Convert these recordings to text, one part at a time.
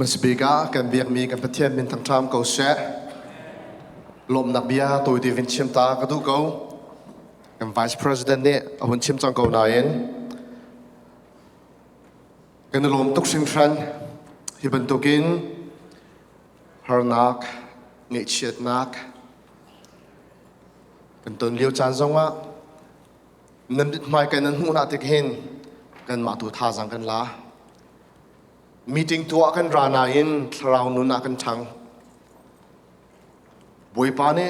Masbiga kan biak mi kan pathian min thang tham ko se lom nak bia tôi ti vin chim ta ka du ko kan vice president ne ahun chim chang ko na yen kan lom tuk sing than hi ban tukin har nak nge chiat nak kan ton liu chan zong wa nan mai kan nan hu na te hin kan ma tu tha jang kan la meeting tua kan rana in thrau nu na kan thang boi pa ne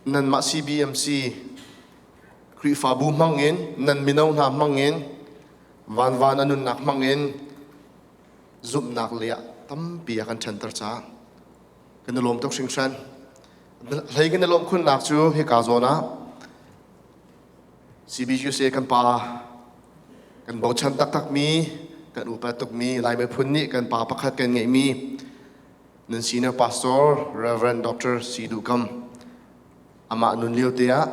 nan ma CBMC kri fa bu mangin nan minau na mangin van anun nak mangin zup nak lia tam pia kan center cha kan lom tok sing san lai kan lom khun nak chu he ka zona CBC kan pa kan bo chan tak mi kan upat tuk mi lai me phun ni kan pa pakhat kan ngai mi nan senior pastor Reverend Dr. Sidhu Kam ama nun liu te a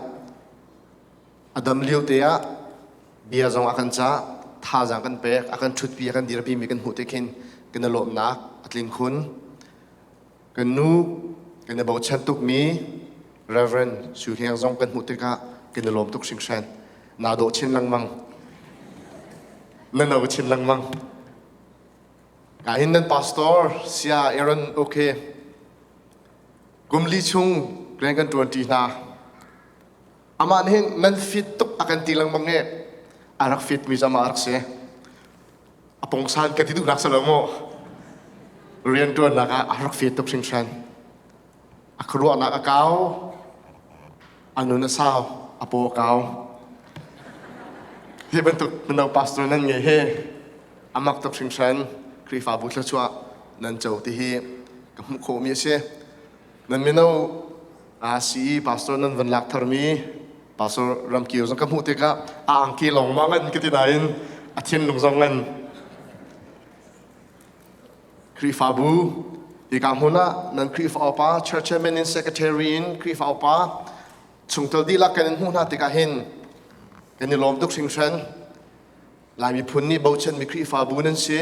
adam liu te a bia zong akan cha tha jang kan pek akan thut pi akan dir pi mi kan hu te khin kan lom nak atlin khun kan nu kan bo chan tuk mi Reverend Su Hiang zong kan hu te ka kan lom tuk sing san na do chin lang mang nan au chin lang mang ka hin nan pastor sia Aaron okay gumli chung grand kan 20 na aman hin nan fit tuk akan tilang mang ne arak fit mi sama arak se apong san ka tidu nak salamo rian tuan nak arak fit tuk sing san akru anak akau anu na sao apo akau hi bentuk menau pastor nan nge he amak tok sing san kri fa bu tla chua nan chau ti hi kam kho mi se nan menau si pastor nan van lak thar mi pastor ram kiu jang kam hu te ka ang ki long mangan ki ti dain athin lung jong ngan kri fa bu hi kam huna nan kri fa pa church admin secretary in kri fa pa chungtal di lak kan hu na te ka hin kan lom tuk sing san lai mi phun ni bo chen mi kri fa bu nan se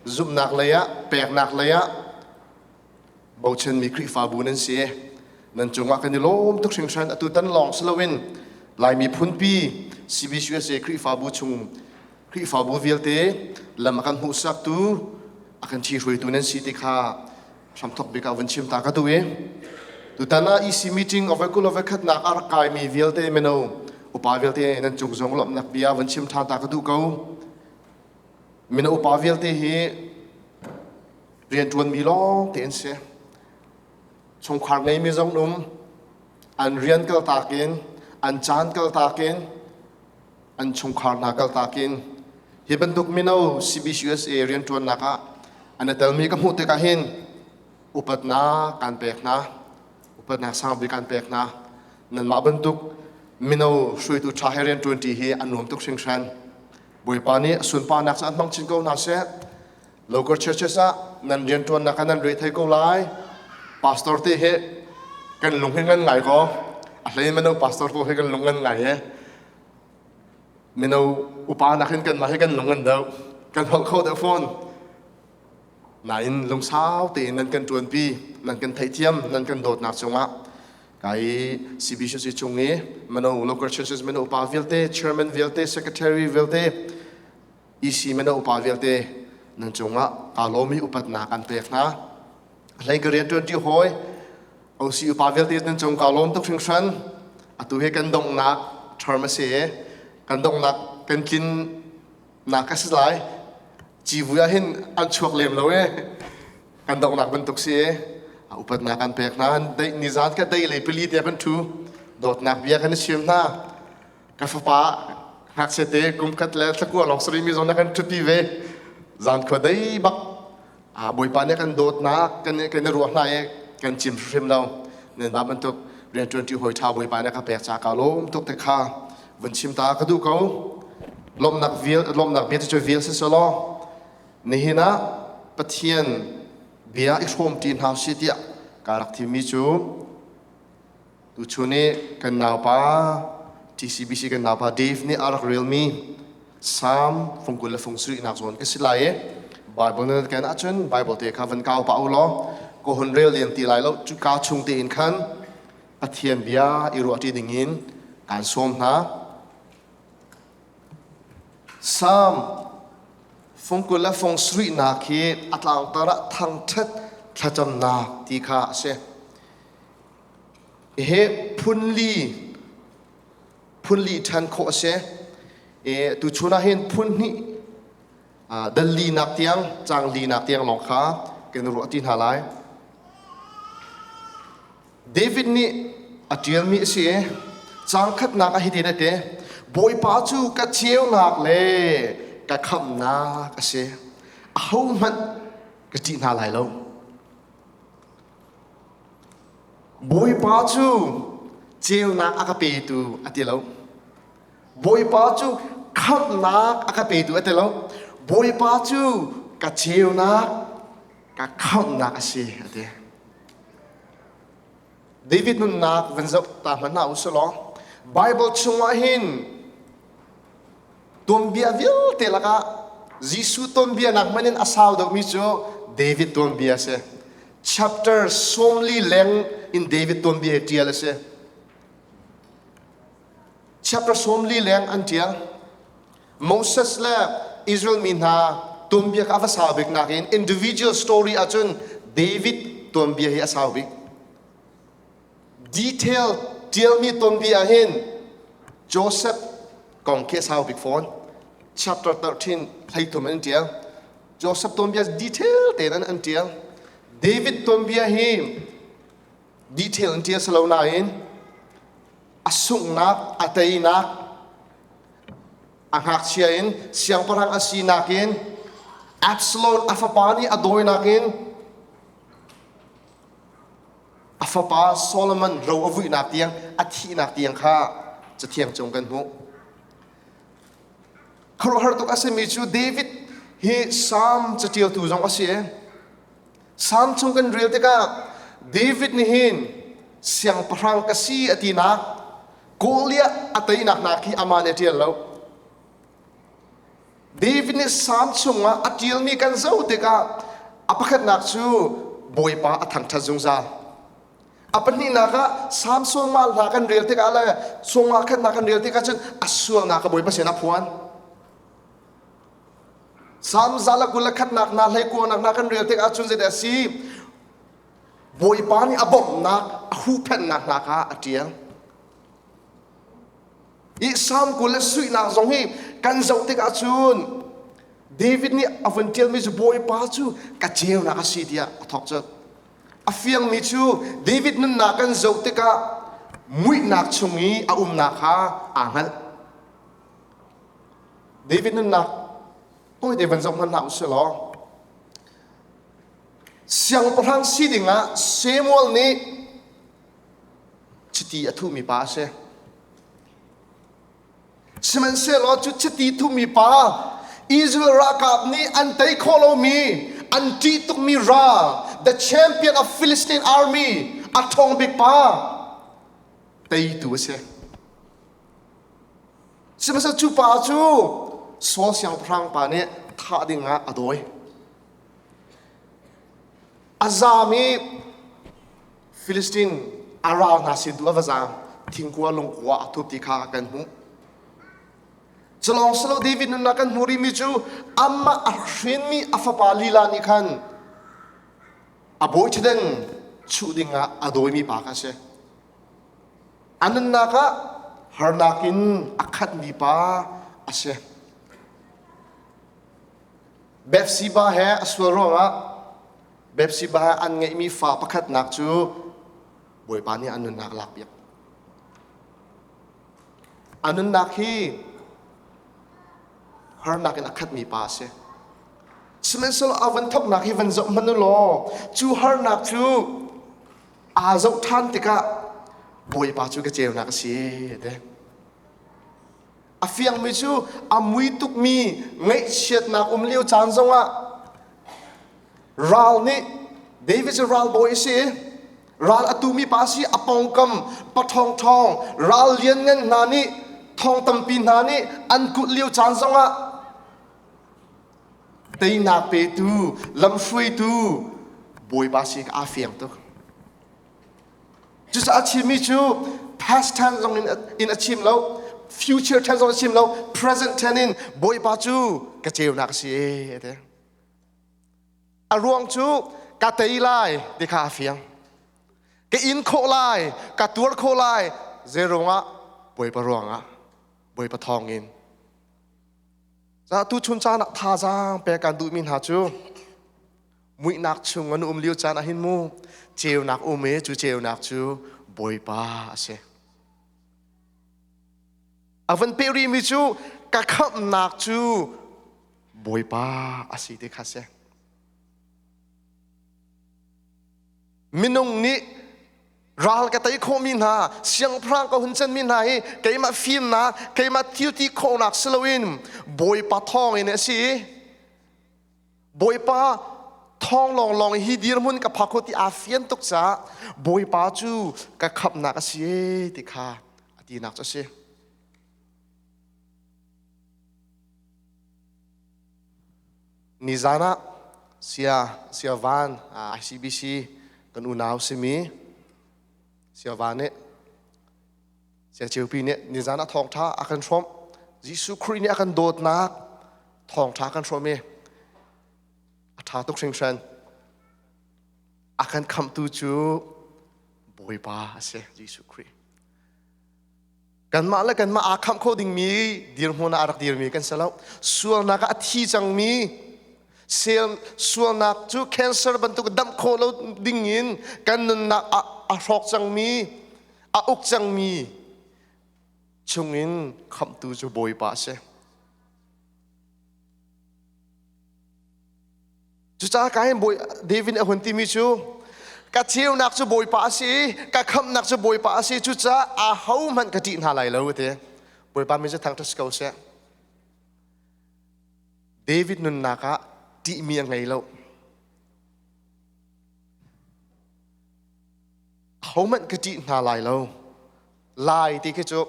zum nak laya pek nak laya bo chen mi kri fa bu nan se nan chunga kan lom tuk sing san atu tan long slowin lai mi phun pi CBCSA kri fa bu chung kri fa bu vialte lam kan hu sak tu akan chi hrui tu nan si ti kha sam thok be ka van chim ta ka tu e tu tana EC meeting of a kul of a khat nak ar kai mi vialte meno upa vialte nan chung zong lom nak bia van chim tha ta ka tu ko mina upa vialte hi rian tuan mi long ten se chung khar ngai mi zong num an rian kal takin an chan kal takin an chung khar na kal takin hi banduk minau CBCSA rian tuan naka an atal mi ka mu te ka hin upat na kan pek na upat na sang bi kan pek na nan ma banduk minau sui tu tha herian 20 hi anom tuk sing san boi pani sun pa nak san mang chin ko na se local churches a nan rian tuan na kanan rei thai ko lai pastor te he kan lung hen ngan ngai ko a hlei meno pastor ko he kan lung ngan ngai he meno upa na khin kan ma he kan lung ngan dau kan hol kho da phone na in lung sao te nan kan tuan pi nan kan thai thiam nan kan dot nak chunga kai CBCSA chungi meno local churches meno upa vialte chairman vialte secretary vialte EC meno upa vialte nan chunga alomi upat na kan pek na lai garian 20 hoi OC upa vialte nan chung kalom tok sing san atu he kan dong nak tharma se kan dong nak kan kin na kaslai chi vuya hin an chuak lem lo e kan dong nak ban tok se upat na kan pek na dai nizat ka dai le pili te kan thu dot nak bia kan sim na ka fa pa hak se te kum kat le tlaku long sri mi zona kan tupi ve zan ko dai bak boi pa ne kan dot na kan ruah na e kan chim sim lo nen ba ban tok rian 20 hoi tha boi pa ne ka pek cha ka lom tok te kha van chim ta ka du ko lom nak bia te vil se solo ni hina pathian bia ikhom tin ha sitia karak thi mi chu tu chune kan naw pa TCBC kan naw pa Dave ni arak real mi sam fungkul fungsri nak zon ke silaye Bible nên cái nãy chân Bible thì khá vẫn cao bảo lo có hồn rêu liền tì lại lâu chú cao chung tiền khăn a thiên bia iru ati dingin kan som na sam phong kula phong sri na khi atlang tara thang that thacham na ti kha se he phunli than kho se e tu chuna hen phunni dalli nak tiang chang li nak tiang long kha ken ru ati halai David ni atiel mi se chang khat nak a hidin ate boy pa chu ka chieu nak le ka kham na ka se a ho man ka ti na lai lo boy pa chu chieu nak a ka pe tu ati lo boy pa chu kham nak a ka pe tu ati lo boy pa chu ka chieu nak ka kham nak a se ate David nun nak vanzau ta mana usolo Bible chunga hin tombia vil telaka Jisu tombia nak manin asaw do micho David tombia se chapter somli leng in David tombia tial se chapter somli leng until Moses la Israel minha tombia ka asawik nakin individual story achun David tombia hi asawik detail tell me tombia hin Joseph kong ke sao big phone chapter 13 play to men tiel Joseph tombia detail tenan antiel David tombia him detail antiel salo na in asung nak atay nak ang hak siya in siyang parang asinakin Absalom afapani adoy nakin afapa Solomon ro avui nak tiang athi nak tiang kha cha thiang chong kan hu kharo har to ase mi chu David he psalm cha tial tu jong ase psalm chung kan real te ka David ni hin siang parang kasi atina kolia atai nak nak ki amane tial lo David ni psalm chunga atil mi kan zo te ka apakhat nak chu boy pa athang tha jung za apani naka samsung mal nakan real te kala songa khat nakan real te ka chen asua naka boy pa sena phuan sam zala kula khat nak na lai ko nak nakan real te ka chun je da si boy pa ni abom nak hu phen nak naka atiang I sam kula sui nak zong hi kan zau te ka chun David ni avantial mi boy pa chu ka cheu na ka si dia thok cha afiang mi chu David nun nakan zote ka mui nak chungi a nak ha angal David nun nak oi de vanzong han na uselo siang parang sidinga Samuel ni chiti athu mi pa se semen se lo chu chiti thu mi pa Israel rakap ni antai kholo mi anti tuk mi ra the champion of Philistine army atong big pa tay tu se semasa chu pa chu so siang prang pa ne tha dinga adoi azami Philistine around na sin tu avazam thingkwa longkwa thup ti kha kan hu Chalong salo David nun nakan muri mi chu amma arhin mi afapa lila ni khan aboy chden chudinga adoi mi pa ka se anan naka harnakin akhat mi pa ase Bethsheba he aswaronga Bethsheba an ngai mi fa pakhat nak chu boy pa ni anun nak lak piak anun nak hi har nakin akhat mi pa se semensol avan thok nak hi van zo manulo chu har nak chu a zo than tika boy pa chu ka cheu nak si de afiang mi chu amui tuk mi ngai shet nak liu chan zonga ral ni David ral boy si ral atumi pa si apongkam pathong thong ral lian ngan nani thong tampi nani an kut liu chan zonga tây nạc bê tu lâm suy tu bồi ba sĩ a phiền tu chú sa achim mi chú past tense dòng in achim lâu future tense dòng achim lâu present tense in bồi ba chú cái chiều nạc sĩ thế à ruộng chú cái tây lai đi khá phiền cái in khô lai cái tuột khô lai dễ ruộng á bồi ba ruộng á bồi ba thong in za tu chun cha nak tha jang pe kan du min ha chu mui nak chung an liu cha na hin mu cheu nak me chu cheu nak chu boi pa ase avan peri mi chu ka khap nak chu boi pa ase te kha se minung ni ral ka tai kho min ha siang prang ka hun chen min ha hi ke ma film na ke ma tiu ti kho nak slowin boi pa thong in si boi pa thong long long hi dir mun ka phakoti afian tuk cha boi pa chu ka khap nak si ti kha ati nak cha si nizana sia van ICBC kan unaw si mi sia vane sia chiu pi ne ni zana thong tha akan throm Jisu Christ ne akan dot nak thong tha kan throm me atha tok sing tran akan kham tu chu boi pa ase Jisu Christ kan ma la kan ma akham kho ding mi dir hona arak dir mi kan salau sual na ka athi chang mi sel sual nak chu cancer bantuk dam kho lo ding in kan na a rok chang mi a uk chang mi chung in kham tu chu boi pa se chu cha kai boi David a hunti mi chu ka chiu nak chu boi pa si ka kham nak chu boi pa si chu cha a hau man ka ti na lai lo te boi pa mi cha thang ta skau se David nun naka ti mi ngai lo hau man ka ti na lai lo lai ti ke chu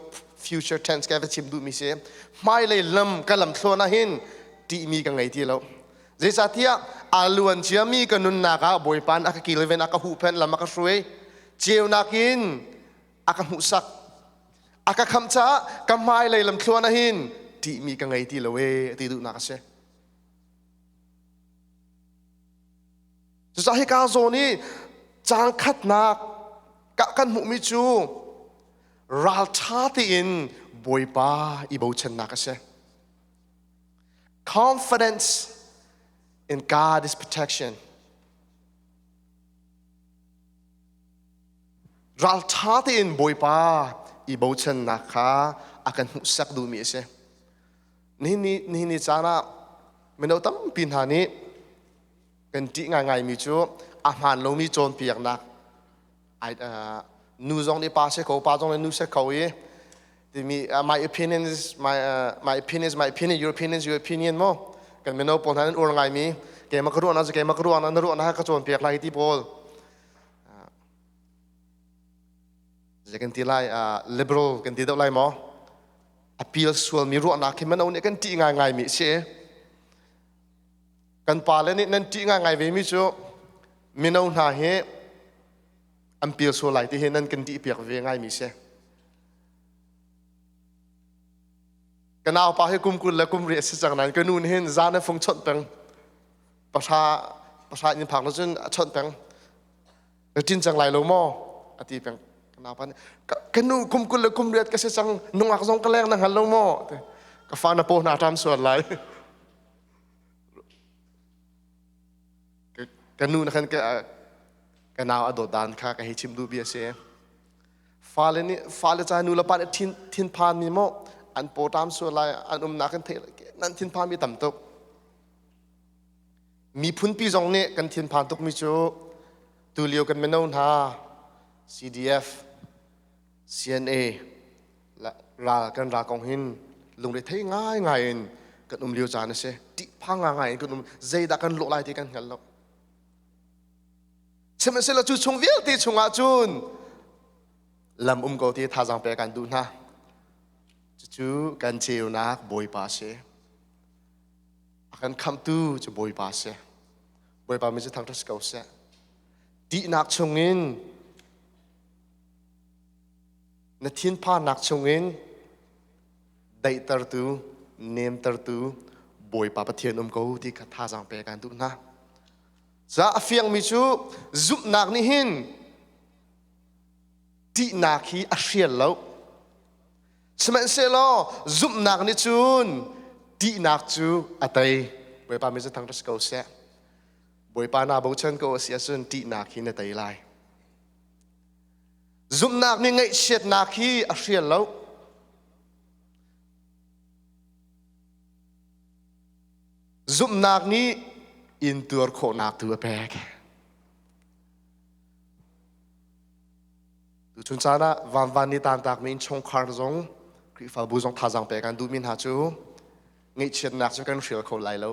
future tense ka chim du mi se mai le lam ka lam thlo na hin ti mi ka ngai ti lo je sa tia aluan chia mi ka nun na ka boi pan aka kileven aka hu pen lam aka shrui cheu nakin aka hu sak aka kham cha ka mai le lam thlo na hin ti mi ka ngai ti lo we ti du na ka se je sa hi ka zo ni chang khat nak ka kan mu mi chu ral tha ti in boi pa I bo chen na ka se confidence in God's protection ral tha ti in boi pa I bo chen na kha akan hu sak du mi se ni chana meno tam pin ha ni kan ti ngai mi chu a man lo mi chon piak nak ai nu zong ni pa se ko pa zong nu se ko ye my opinion is my opinion your opinion is your opinion mo kan meno pon han ur ngai mi ke ma kru na ke ma kru na ru na ka chon piak lai ti bol je kan ti lai liberal kan ti do lai mo appeal sual mi ru na ke meno ne kan ti ngai mi se kan pa le ni nan ti ngai ve mi chu meno na he appeal sual lai ti he nan kan ti piak ve ngai mi se kan au pa he kum kul la kum re se chang nan kan nun hen za na phong chot peng pasha ni phang lo chun chot peng tin chang lai lo mo ati peng kan au pa kan nu kum kul la kum re ka se chang nung ak zong ka leng na hal lo mo ka fa na po na tam sual lai kan nu na kan ka kan au ado dan kha ka hi chim du bi se fa le cha nu la pa tin phan mi mo an po tam so lai an na kan the nan tin phan mi tam tok mi phun pi jong ne kan tin phan tok mi chu tu liu kan menon ha CDF CNA la kan ra kong hin lung le thei ngai in kan liu cha na se ti phang ngai kan zai da kan lo lai ti kan ngal lo sem se la chu chung vial ti chunga chun lam ko ti tha jang pe kan du na chu kan chiu nak boi pa se กันคำตู้จะบอยปาเสบอยปาไม่จะทางทัศเกาเสดีนักชงอินนทินพานักชงอินได้ตรตูเนมตรตูบอยปาปะเทียนเขาที่ขัดท่าจังเปกันตุนะจะเฟียงมิจูจุบนักนี่หินดีนักฮีอาเซียนแล้วสมัยเซลจุบนักนี่จูนดีนักจูอัตย์บอยปาไม่จะทางทัศเกาเสบอยปานาบูชันก็เสียส่วนดีนักฮีนอัตย์ไลจุบนักนี่ไงเช็ดนักฮีอาเซียนแล้วจุบนักนี้อินตัวโคนักตัวแปลกดูชุนชานะวันนี้ตามตากมีชงคาร์ซงคริฟ้าบูซงท่าจังแปลกันดูมินหาจูเงี้ยเช็ดนักจะกันเสียโคไหลแล้ว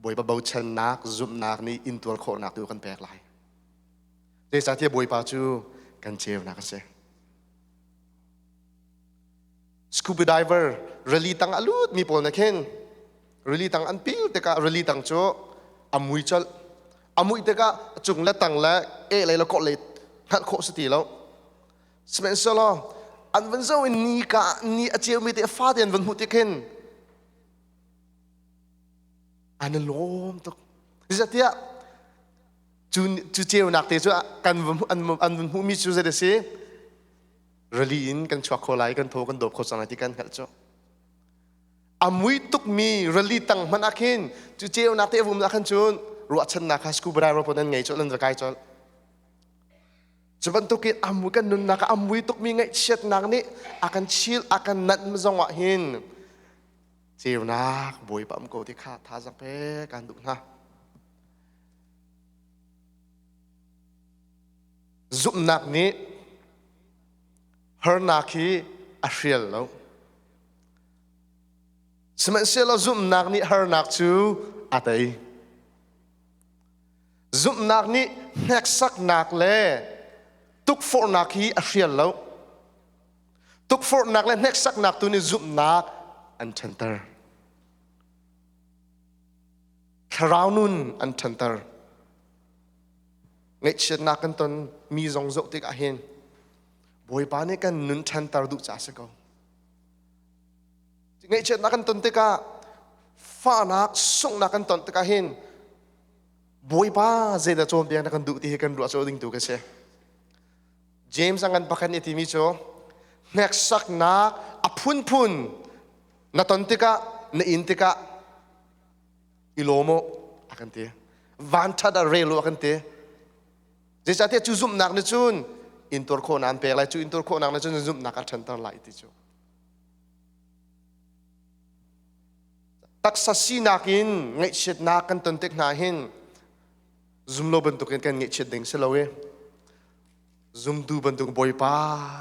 บอยปะเบาเช็ดนักจุบนักนี้อินตัวโคนักตัวกันแปลกไหลเดี๋ยวจะที่บอยปะจูกันเจียวนักเสียสกูบไดเวอร์เรลีตังอลูดมีปนนักเห็นเรลีตังอันพิลแต่ก็เรลีตังโจอามุยจัลอามุยแต่ก็จุงและตังและอะไรแล้วก็เลยหัดโคสติแล้วสมัยสลออันวันเจ้าอินนี่กะนี่อาเจียวมีแต่ฟาเดียนวันหุติเข็นอันนั้นล้มตุกดิฉันที่จูเจียวนักเตะจูกันอันวันหุมีจูเจเดซีเรลีอินกันชัวโคไลกันโทกันโดบโคสันติกันหัดโจอามุยตุกมีเรลีตังมันอาคินจูเจียวนักเตะวุมนักขันจูนรัวชันนักฮัสกูบรายรพนันไงจอลันจะไกจอลจุบันตุกิอามุยกันนุนนักอามุยตุกมีไงเช็ดนักนี่อากันชิลอากันนัดมจงวะหินเจียวนักบวยปั๊มโกที่ข้าท่าสังเพกันดุนะจุบนักนี้เฮอร์นักฮีอาเซียลแล้วสมัยเซลล์จุบนักนี้ฮาร์นักจูอัตย์จุบนักนี้เน็กซักนักเล่ตุกฟอร์นักฮีอาเซียนแล้วตุกฟอร์นักเล่เน็กซักนักตัวนี้จุบนักอันเชนเตอร์คราวนุนอันเชนเตอร์เงยเชนนักกันตอนมีจงจกติกาเห็นบอยปานี่กันนุนเชนเตอร์ดูจ้าสกอไงเช่นนักกันตนติกาฟ้านักส่งนักกันตนติกาเห็นบอยป้าเจดาโจมเบียงนักกันดูที่กันรัวโจดิ่งดูกันเช่เจมส์อังกันปักกันที่มีโจเน็กซักนักอพุนนัตนติกาในอินติกาอิโลโมอากันเตะวันทัดเรโลอากันเตะเจสัตย์จูซุมนักนจูนอินตัวโคนันเปรย์จูอินตัวโคนักนจูนซุมนักอันฉันตั้งหลายที่โจตักษสีนักินเงี้ยเช็ดนักกันตนเต็กนาหินซุมโลบันตุกันกันเงี้ยเช็ดดิ่งเสลาเวซุมดูบันตุกบอยป้า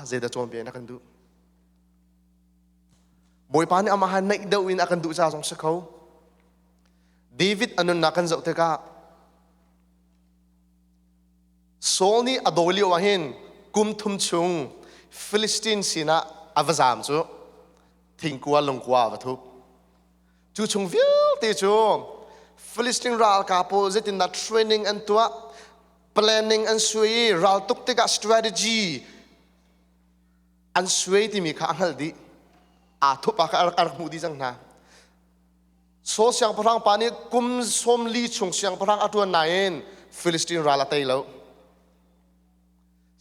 เจดาโจมเบียนักกันดูบอยป้านี่อามาหันในเดวินอากันดูจ้าสงสักเขาเดวิดอันนั้นนักกันเจ้าเตกะโซลนี่อโดลิวะหินกุมทุมชุงฟิลิสตินสินะอาวซามจูทิ้งกัวลงกัววัตถุจูชงวิลตีจูฟิลิสตินรัลคาโปเจตินนัดเทรนนิ่งอันตัว planning อันสวยรัลตุกติกา strategy อันสวยที่มีข้างหัลดีอาทุบอาการมูดีจังนะโซเสียงพลังปานี้กุมสมลีชงเสียงพลังอัตัวนายนฟิลิสตินรัลเตยแล้ว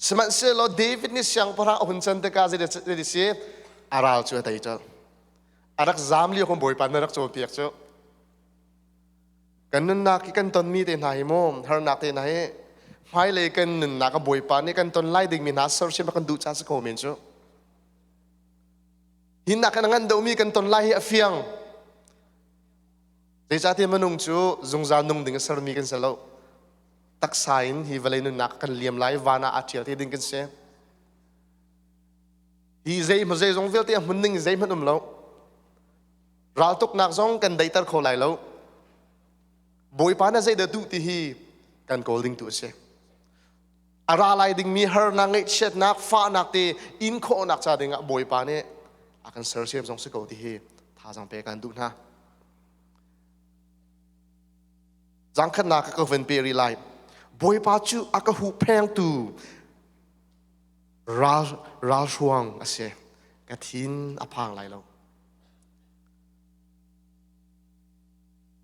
สมัยเสลเดวิดนี่เสียงพลังอุ่นจันติกาเจดิเสียอารัลช่วยเตยจ้าอารักจามเลี้ยงบอยปานนักโจมเปียกเจ้ากันนั่นนักกันตอนมีเต็นไหนมั่งฮาร์นักเต็นไหนไม่เลยกันนั่นนักบอยปานนี่กันตอนไล่ดิ่งมีนัสเซอร์เชื่อมากันดูจ้าสกอเมนเจ้าหินนักกันงั้นเดี๋ยวมีกันตอนไล่เฟียงเจ้าที่มันนุ่งจูจงจานุ่งดิ่งเซอร์มีกันเสลาตักสายฮิวเลยนั่นนักกันเลี้ยมไล่วานาอาเทียที่ดิ่งกันเสียฮิเซย์มันเซย์จงเวลที่มันดิ่งเซย์มันแล้วเราตุกนักซองกันได้ตัดโคไลแล้วบอยปานะใจเดือดตุที่ฮีกันโกลดิ้งตัวเสียอะไรไลดิ้งมีเฮอร์นักเงยเช็ดนักฟ้านักตีอินโคนักชาดิ้งบอยปาเนี่ยอาการเซอร์เชียมซองสกอที่ฮีท่าจังเปกันดูนะ จังขนาก็เวนเปรีไลบอยปาจูอากาหูแพงตูราช่วงอาเซกะทินอพังไหลเรา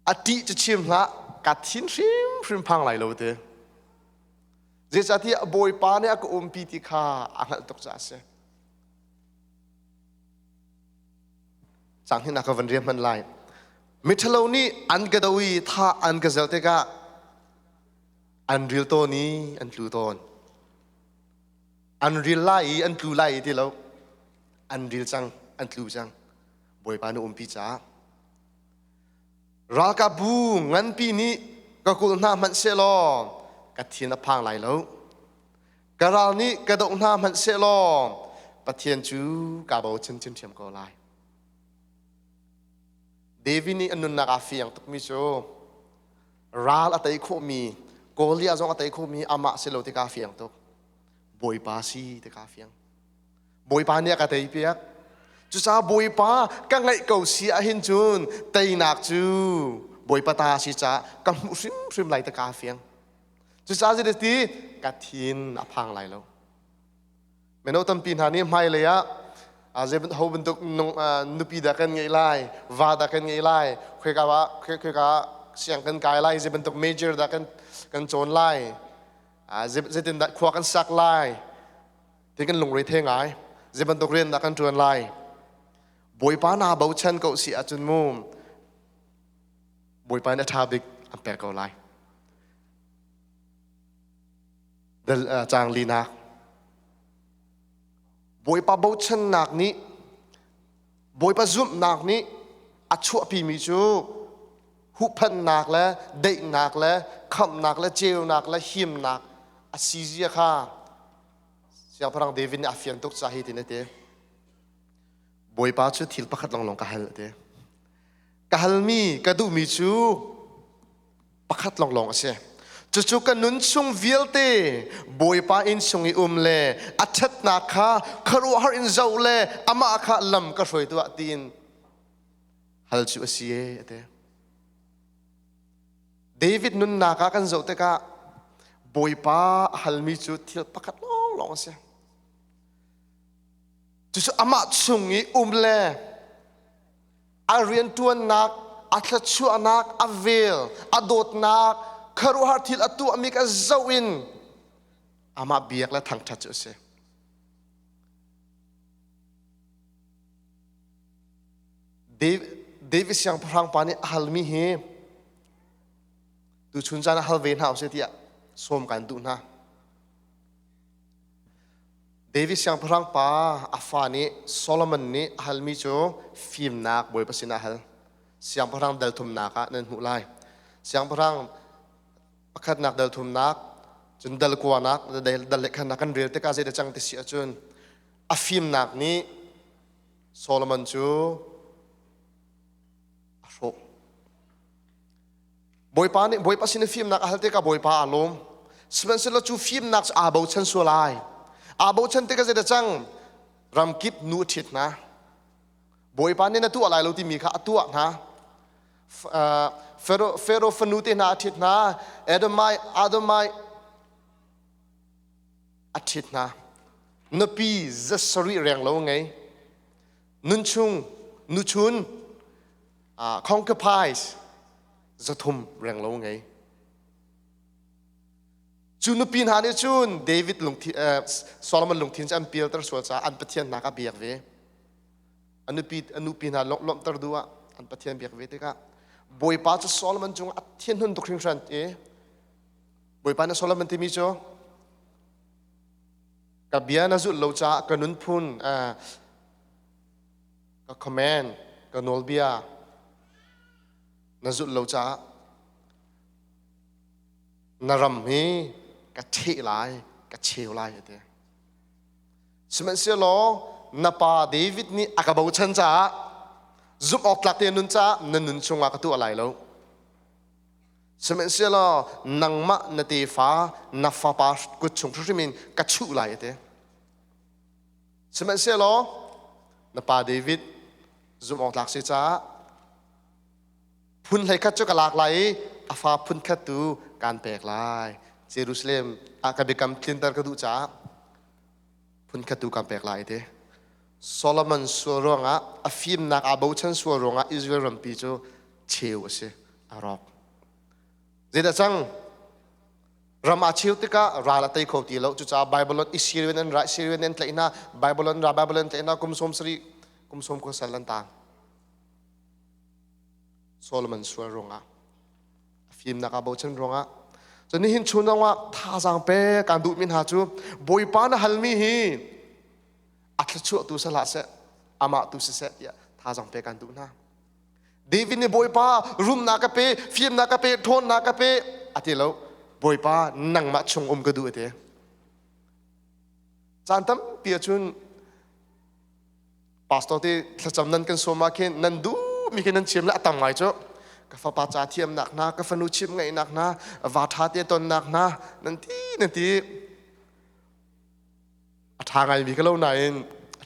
อดีจะชิมละกะทินชิมพังไหลเราเถอะเจสที่บอยปาเนี่ยก็ปีติคาอังตกจ่าเซจังที่นักวันเรียนมันไหลมิทะเลนี้อันกระดวีท่าอันกระเซลเตกะอันริลโตนี้อันตูโตนอันริลไลอันตูไลที่เราอันริลจังอันตูจังบอยปานุปีจ้ารักกับบูงั้นปีนี้ก็กุลน้ามันเสลอกะทินพังไหลแล้วกะราลนี้กระดกน้ามันเสลอปะเทียนจูกาบเอาเทียมก็ไหลเดวินี่อันนุนนักอาฟียงตุกมิโซรัลอัตไอโคมีโกลีอาจงอัตไอโคมีอามาเสลอติกาฟียงตุกบอยปาซีติกาฟียงบอยปาเนี่ยกะเตยเปียกจุจ้าบอยปากังไงเกาเสียหินจุนเตยนักจูบอยปาตาสิจ้ากำมุซิมไหลติกาฟียงจุจ้าจะได้ตีกะทินอพังไหลแล้วเมนูตั้มปีนหานี่ไม่เลยอะอาจจะเป็นเขาเป็นตุกนุปีดักันไงไล่วาดักันไงไล่คุยกับเสียงกันไกลไล่จะเป็นตุกเมเจอร์ดักันโจนไล่จะเป็นขวากันสักไล่ที่กันลงเรทไงจะเป็นตุกเรียนดักันจวนไล่บอยปานาเบาชันเกาเสียจนมุมบอยปานาทาบิกอันแปลกเกาไล่เดลจางลีนักบอยปาเบาชันนักนี้บอยปาซุ่มนักนี้อัจฉริปีมิจูหุบพันนักและเด็กนักและคำนักและเจลนักและหิมนักอาศิเซียค่ะเสียงพลังเดวินอาฟิยันตุกสาหิตินเตบอยปาชุดทิลปักขัดลงกะฮัลเตกะฮัลมีกะดูมิจูปักขัดลงเสียจุกันนุนซุงวิลเตบอยปาอินซุงอิเลอัจฉรินักค่ะคารุฮารินเจ้าเลอามาค่ะลำก็ช่วยตัวตีนฮัลจูเสียเตเดวิดนุนนักกันเจ้าเตกะบอยปาฮัลมีจุดทิลปักขัดลงเสียจุอามาซุงอิเลอาเรียนตัวนักอัจฉรินักอเวลอดดนักคารุฮาร์ทิลอตัวมิกาเจ้าอินอามาเบียกและทางทัดจุเสเดวิสยังพลังปานิฮัลมีเฮดูชุนจานะฮัลเวนฮาวเสียที่สมกันดูนะเดวิสยังพลังปาอาฟานิโซโลมอนนี่ฮัลมีโจฟิล์มนักบอยปัสินาฮัลเสียงพลังเดลทุมนักนั่นหูไลเสียงพลังปักขัดนักเดลทุมนักจนเดลกวานักเดลเล็กนักกันเรียลแต่การเจดจังติเสียจนอาฟิล์มนักนี้โซโลมอนจูอาโชบอยปานี่บอยปัสินฟิล์มนักฮัลเตกับบอยปาอารมณ์สมัยนั้นจูฟิล์มนักอาบาวชันสุไลอาบาวชันเตกัเจดจังรำกิบนูทิดนะบอยปานี่นะตัวอะไรเราที่มีค่ะตัวนะเฟโรฟนูตินาอาทิตย์นะอาดามายอาทิตย์นะนปีจะสรีแรงเราไงนุนชุนคองเคพายส์จะทุ่มแรงเราไงจุนปีนหาเนี่ยจุนเดวิดลงที่โซโลมอนลงที่อันเปียลตร์สวดจ้าอันปะเทียนนักเบียกเวอันนูปีนหาล้มตร์ดัวอันปะเทียนเบียกเวติกะบอยปาจะโซโลมอนจงอัดเทียนหุ่นตุกริงชันบอยปาเนี่ยโซโลมอนที่มีโจกับเบียนาจุดเราจ้ากันนุนพุนกับคอมเมนกับโนลเบียนาจุดเราจ้านารำฮีกับเทลายกับเชลายเดียสมัยเสียล้อนปาเดวิดนี่อากาบาวชันจ้าจุบออกหลักเตียนุนจ้านุนชงอากาตัวอะไรแล้วสมัยเสียล้อนังมะนเตฟ้านาฟ้าปากุชงทุกมินกัชูอะไรเดียสมัยเสียล้อนปาเดวิดจุบออกหลักเสียจ้าพุ่นให้กัดจุกหลากไหล อาฟาพุนขัดตูการแปลกลายเยรูซาเล็มอากาเบกัมคลินตันกระดูจ้าพุนขัดตูการแปลกลายเด้โซโลมอนสัวรองอาฟิมนักอาบูชันสัวรองอิสราเอลรัมปีโจเชียวเสอารอกเจดจังรามาเชียวติการาลาตัยเขาตีแล้วจุดจ้าไบเบิลอิสราเอลนันรัสอิสราเอลนันตะอินาไบเบิลราไบเบิลนันตะอินากุมสมสรีกุมสมกุศลันตางโซโลมอนสัวรองฟิล์มนักอาบูชันรองจนนี้หินชุนว่าท่าสังเปการดูมินหาจูบอยปานฮัลมีฮีอัตชั่วตุสละเสอามาตุสเสยท่าสังเปการดูนะเดวินเนี่ยบอยปารุมนักเปฟิล์มนักเปทนนักเปอาทิตย์แล้วบอยปานั่งมาชงกระดูเตจานตั้มเปียชุนพาสตอร์ที่ถ้าจำนั้นกันสมาเคนนันดูมีกันนั้นเชื่อมและตั้งไว้จ้ะกฟ้าปาจาเทียมหนักนะกฟ้านุชิมไงหนักนะวาทาเตียตนหนักนะนั่นที่ทางไงมีก็เล่าไหน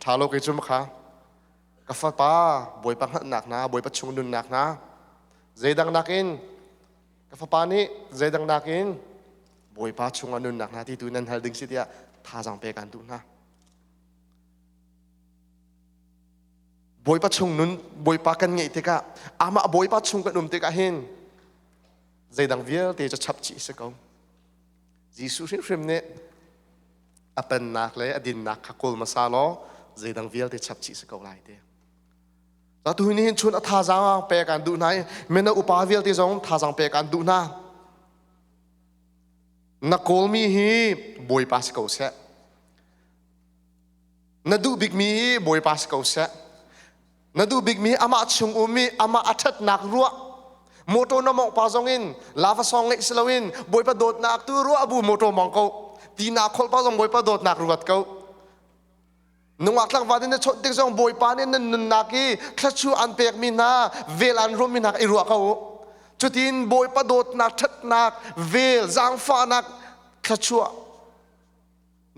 ทางโลกจุ่มค่ะกฟ้าปาบวยปังหนักนะบวยปัชงดุนหนักนะเจดังนักอินกฟ้าปานี่เจดังนักอินบวยปัชงดุนหนักนะที่ตัวนั้นฮัลดิงสิเดียท่าจังเปกันดูนะบอยปัชงนุนบอยปากันไงเตกะอามาบอยปัชงกันนุ่มเตกะเห็นใจดังเวียเตจะชับจีสกองยิสุสิฟิมเนี่ยเป็นนักเลยอดินนักขักลมาซาโลใจดังเวียเตชับจีสกองไรเตแต่ตัวนี้ชวนท่าจังเปกันดูไหนเมื่ออุปาเวียเตจงท่าจังเปกันดูนะนักกลมีฮีบอยปัสกอเสนัดดูบิกมีบอยปัสกอเสนั่นดูบิ๊กมีอามาชงอุมีอามาอัดนักรัวโมโตนมองปาจงอินลาฟาซองเล็กสลาวินบอยปะโดดนักตัวรัวอบูโมโตมองเขาตีนักคนปาจงบอยปะโดดนักรัวเขานุ่งอักลังวันนี้ชดเด็กจงบอยปานี่นั่นนักกี้คลัชชูอันเปียกมีนาเวลอันร่มมีนักอิรัวเขาจุดที่บอยปะโดดนักทัดนักเวลจางฟ้านักคลัชชู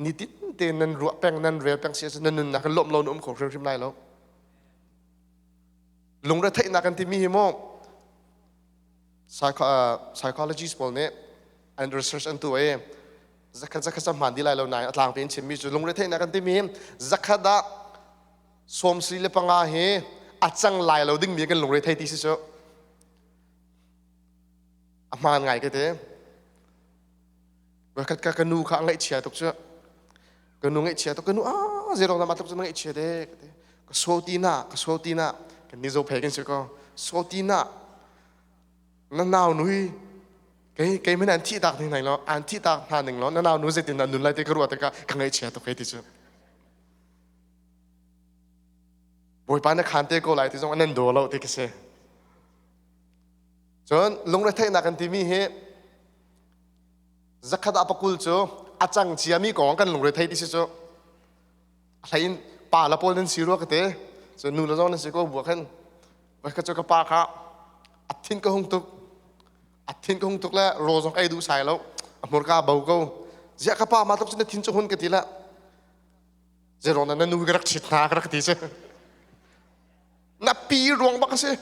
นิติเตนันรัวแปงนันเวลแปงเสียนันนักล้มลงของเครื่องชิมไล่แล้วลงเรือไทยนักกันที่มีหิมะ psychologist บอกเนี่ย and research อันตัวเองจักรสมานดีไลเราไหนทางเป็นเช่นมีจุดลงเรือไทยนักกันที่มีจักรดาสมศรีเลปังอาเฮอัดจังไลเราดึงมีกันลงเรือไทยที่สุดอามาไงกันเต้ว่ากันนูข้างไงเชียร์ตุกเจ้ากันนูไงเชียร์ตุกกันนูเจรองนามาตุกเจ้าไงเชียร์เด้ก็โซตีน่ากันนี่จะเพกันสิก็โซตีน่านั่นนาวนุ้ยเกย์ไม่นานที่ตักที่ไหนแล้วอันที่ตักทานหนึ่งแล้วนั่นนาวนุ้ยจะติดนั่นนุ้ยไล่ที่กรัวแต่ก็ขังไอเชียตัวใครที่สุดบอยปานนักขันเตะก็ไล่ที่ตรงนั้นโดนเราที่ก็เสียจนลงเรือไทยนักกันที่มีเหตุจักรดาปกุลโจอาจังเชียมีกองกันลงเรือไทยที่สุดอะไรป่าละปนนั้นสิรัวกันเตะส่วนนู่นเราต้องนั่นสิก็บวกกันไว้ก็จะกระปาค่ะอัดทิ้งก็หงตุกแล้วโรซองไอ้ดูใส่แล้วหมดกาเบาก็เจ้ากระปามาต้องจะทิ้งจะหุ่นกันทีละเจ้ารองนั้นนู่นก็รักชิดหน้าก็รักทีเจ้นับปีรวงบักเสีย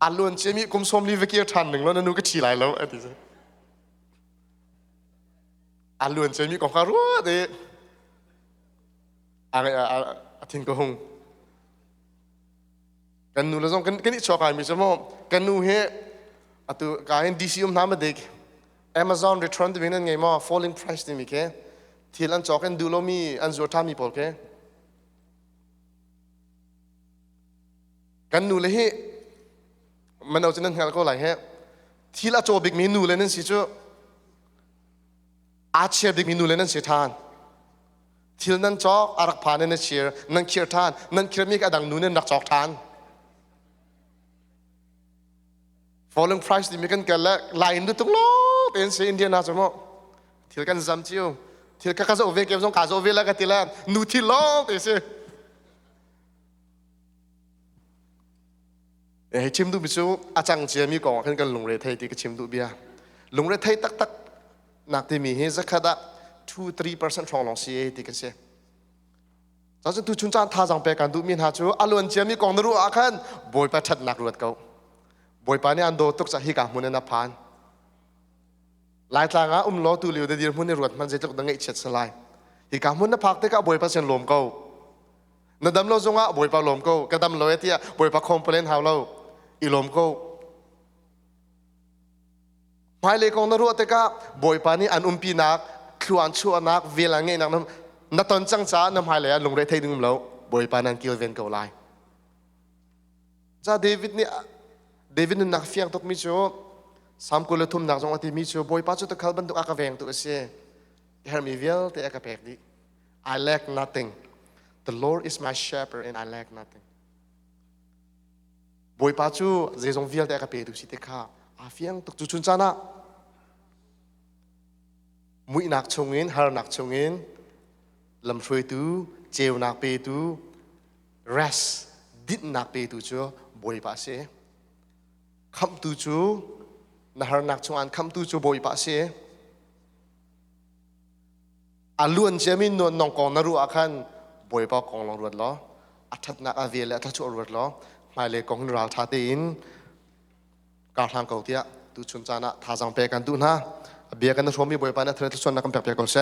อันล้วนเจมีกุมสมลีเวกีทันหนึ่งแล้วนั่นนู่นก็ชี้ไหลแล้วไอ้ทีเจ้อันล้วนเจมีของข้ารัวเด้อาทิงก็หงกันนูแล้วส่งกันนี่ชอบกันมิใช่ไหมกันนูเฮอะตัวการดีซีน้ำมาเด็ก Amazon return ที่เป็นนั่นไงมั้ง falling price ที่มีแค่ที่ลันจอกันดูแล้วมีอันจอท่ามีพอแค่กันนูเลยเฮมันเอาจากนั้นก็หลายเฮที่ละโจบิกมีนูเลยนั่นสิจ้าอาเชียบิกมีนูเลยนั่นสิทานที่นั่นจอกอารักพานนั่นเชียร์นั่นเคียร์ทานนั่นเคียร์มีกระดังนูนั่นนักจอกทาน falling price ที่มีกันกันแล้วไลน์ดูตรงโลกเป็นเสียอินเดียน่าจะมั้งที่กันจำเจียวที่กันก็จะโอเวเก็บส่งการโอเวแล้วกันที่แล้วนูที่โลกเป็นเสียชิมดูมิซูอาจารย์เจียมีกองกันลงเรือไทยที่ก็ชิมดูเบียลงเรือไทยตักนักที่มีเฮซักขดา2-3% ของลงเสียที่กันเสียตอนนั้นทุกชุนจานท่าจังเปกันดูมีหาจูอารมณ์เจียมีกองนรูอาคันบอยประทัดนักรวดเขา บอยปานี่อันโดตุกจะฮิกามุนนับพันหลายทางล้อตูเลียวเดียร์มุนในรถมันจะตกดังไอเช็ดสลายฮิกามุนนับพักเตะกับบอยปาเซนลมเก้านาดำโลจงบอยปาลมเก้ากระดำโลเอติยบอยปาคอมเพลนฮาวโลอีลมเก้าหมายเลขของนรัวเตะกับบอยปานี่อันปีนักครวนชัวนักเวลาเงี้ยนักนัดตอนจังจ้าน้ำหายเลยลงเรทให้ดึงเราบอยปานันกิลเวนเกาไลจ้าเดวิดนี่นักเฟียงตกมิจูสามกุลทุ่มนักจงอธิมิจูบอยปาจุดตะขัลบันตุกอากาเวงตุเสียเฮอร์มิเวลเตะอากาเปกดิ I lack nothing the Lord is my shepherd and I lack nothing บอยปาจูเจจงเวลเตะอากาเปกตุสิเตข้าอาเฟียงตกจุชุนจานะมุยนักชงอินฮาร์นักชงอินลำช่วยตูเจวนักเปตู rest ดิดนักเปตูชัวบอยปาเสคำตูจูนาฮาร์นักชงอันคำตูจูบอยปาเสอาล้วนเจมินนวลนองกองนรูอาคันบอยปากองลองรวดล้ออัฐนักอาเวลอัฐชัวรวดล้อหมายเลขกองนราลทาเตินการทำเก่าเตี้ยตูชุนจานะท่าจังเปกันดูนะเบียกันนะชมมีบอยปานะเธอทุกคนนักกำแพงเปียกกองเส